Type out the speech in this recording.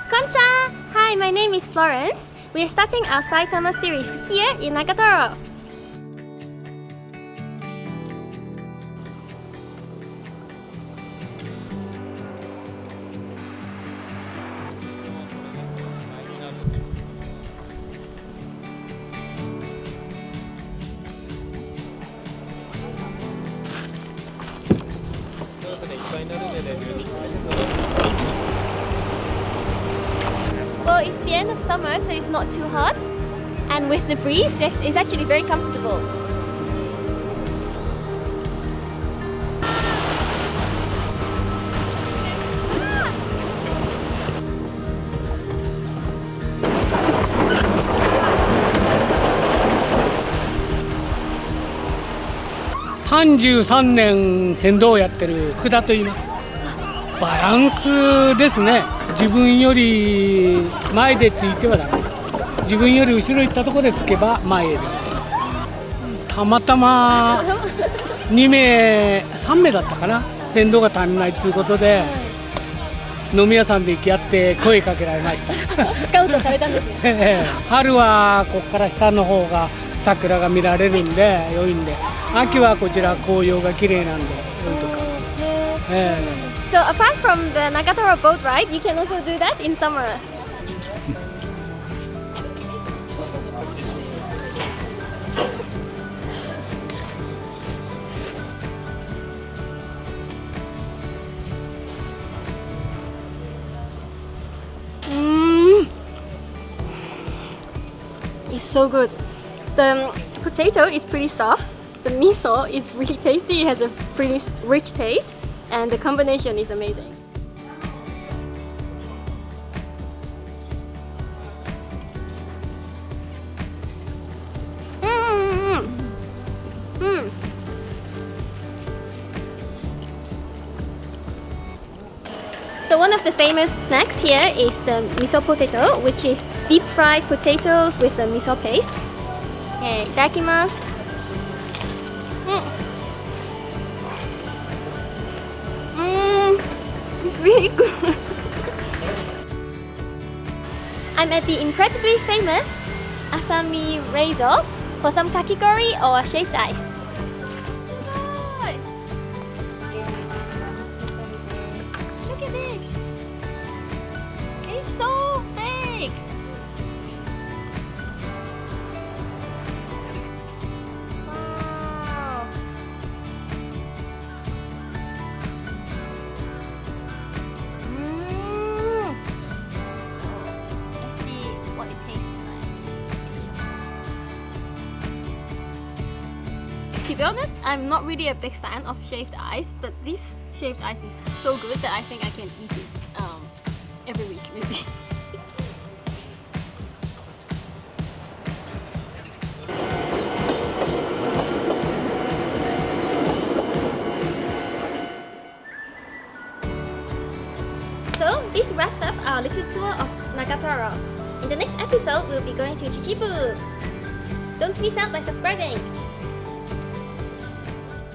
Koncha! Hi, my name is Florence. We are starting our Saitama series here in Nagatoro. Well, it's the end of summer, so it's not too hot. And with the breeze, it's actually very comfortable.33年船頭をやってる福田と言います。バランスですね。自分より前でついてはダメ。自分より後ろ行ったところでつけば前へで。たまたま2名3名だったかな。船頭が足りないということで飲み屋さんで行き合って声かけられました。スカウトされたんですね。春はここから下の方が桜が見られるんで良いんで、秋はこちら紅葉が綺麗なんで良いとか。So apart from the Nagatoro boat ride, you can also do that in summer. It's so good. The potato is pretty soft. The miso is really tasty. It has a pretty rich taste, and the combination is amazing. So one of the famous snacks here is the miso potato, which is deep fried potatoes with the miso paste. Okay, itadakimasu. It's really good. I'm at the incredibly famous Asami Reizo for some kakigori or shaved ice. Look at this. It's so big. Wow. Let's see what it tastes like. To be honest, I'm not really a big fan of shaved ice, but this shaved ice is so good that I think I can eat it every week maybe. So this wraps up our little tour of Nagatoro. In the next episode, we'll be going to Chichibu. Don't miss out by subscribing.